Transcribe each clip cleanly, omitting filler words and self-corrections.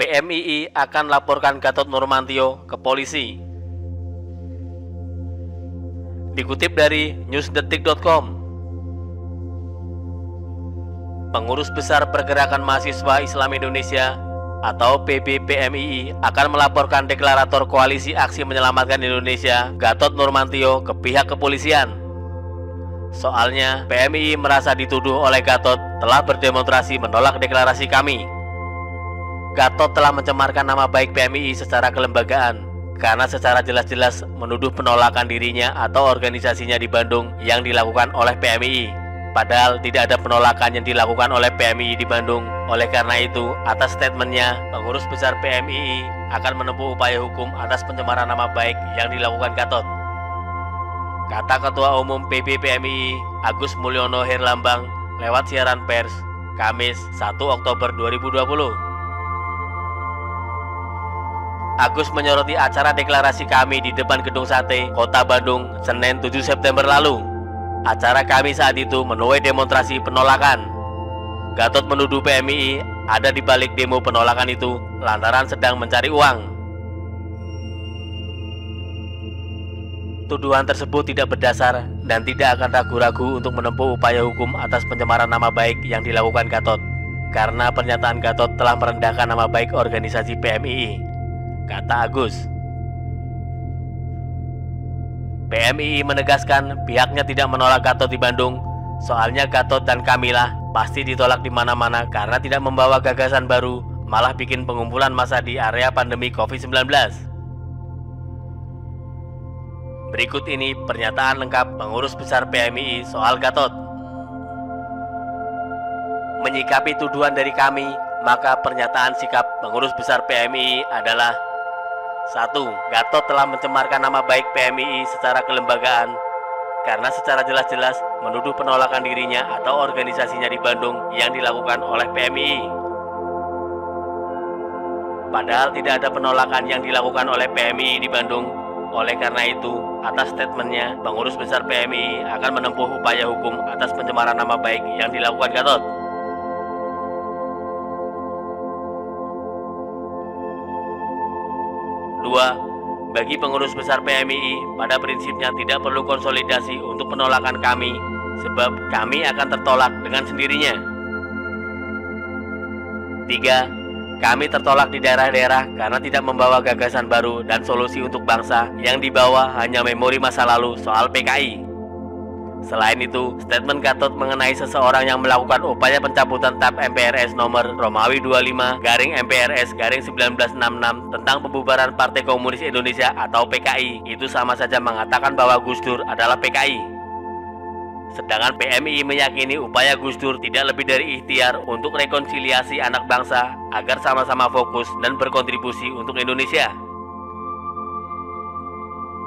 PMII akan laporkan Gatot Nurmantio ke polisi. Dikutip dari newsdetik.com, Pengurus Besar Pergerakan Mahasiswa Islam Indonesia atau PBPMII akan melaporkan deklarator Koalisi Aksi Menyelamatkan Indonesia Gatot Nurmantio ke pihak kepolisian. Soalnya PMII merasa dituduh oleh Gatot telah berdemonstrasi menolak deklarasi kami. Gatot telah mencemarkan nama baik PMII secara kelembagaan karena secara jelas-jelas menuduh penolakan dirinya atau organisasinya di Bandung yang dilakukan oleh PMII. Padahal tidak ada penolakan yang dilakukan oleh PMII di Bandung. Oleh karena itu, atas statementnya, Pengurus Besar PMII akan menempuh upaya hukum atas pencemaran nama baik yang dilakukan Gatot. Kata Ketua Umum PBPMII Agus Mulyono Herlambang lewat siaran pers Kamis 1 Oktober 2020. Agus menyoroti acara deklarasi kami di depan Gedung Sate, Kota Bandung, Senin 7 September lalu. Acara kami saat itu menuai demonstrasi penolakan. Gatot menuduh PMII ada di balik demo penolakan itu lantaran sedang mencari uang. Tuduhan tersebut tidak berdasar dan tidak akan ragu-ragu untuk menempuh upaya hukum atas pencemaran nama baik yang dilakukan Gatot. Karena pernyataan Gatot telah merendahkan nama baik organisasi PMII, kata Agus. PMII menegaskan pihaknya tidak menolak Gatot di Bandung, soalnya Gatot dan Kamilah pasti ditolak di mana-mana karena tidak membawa gagasan baru, malah bikin pengumpulan massa di area pandemi COVID-19. Berikut ini pernyataan lengkap Pengurus Besar PMII soal Gatot. Menyikapi tuduhan dari kami, maka pernyataan sikap Pengurus Besar PMII adalah: 1. Gatot telah mencemarkan nama baik PMII secara kelembagaan karena secara jelas-jelas menuduh penolakan dirinya atau organisasinya di Bandung yang dilakukan oleh PMII. Padahal tidak ada penolakan yang dilakukan oleh PMII di Bandung. Oleh karena itu, atas statementnya, Pengurus Besar PMII akan menempuh upaya hukum atas pencemaran nama baik yang dilakukan Gatot. 2. Bagi Pengurus Besar PMII, pada prinsipnya tidak perlu konsolidasi untuk penolakan kami, sebab kami akan tertolak dengan sendirinya. 3. Kami tertolak di daerah-daerah karena tidak membawa gagasan baru dan solusi untuk bangsa, yang dibawa hanya memori masa lalu soal PKI. Selain itu, statement Gatot mengenai seseorang yang melakukan upaya pencabutan TAP MPRS nomor Romawi 25/MPRS/1966 tentang pembubaran Partai Komunis Indonesia atau PKI itu sama saja mengatakan bahwa Gus Dur adalah PKI. Sedangkan PMII meyakini upaya Gus Dur tidak lebih dari ikhtiar untuk rekonsiliasi anak bangsa agar sama-sama fokus dan berkontribusi untuk Indonesia.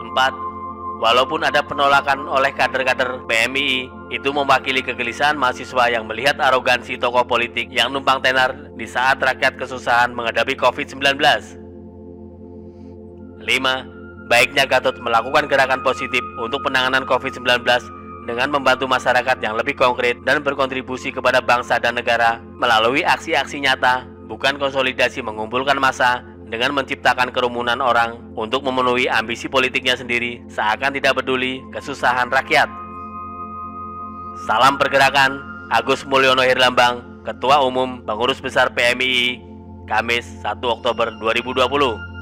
4. Walaupun ada penolakan oleh kader-kader PMII, itu mewakili kegelisahan mahasiswa yang melihat arogansi tokoh politik yang numpang tenar di saat rakyat kesusahan menghadapi COVID-19. 5. Baiknya Gatot melakukan gerakan positif untuk penanganan COVID-19 dengan membantu masyarakat yang lebih konkret dan berkontribusi kepada bangsa dan negara melalui aksi-aksi nyata, bukan konsolidasi mengumpulkan massa dengan menciptakan kerumunan orang untuk memenuhi ambisi politiknya sendiri seakan tidak peduli kesusahan rakyat. Salam Pergerakan, Agus Mulyono Herlambang, Ketua Umum Pengurus Besar PMII, Kamis 1 Oktober 2020.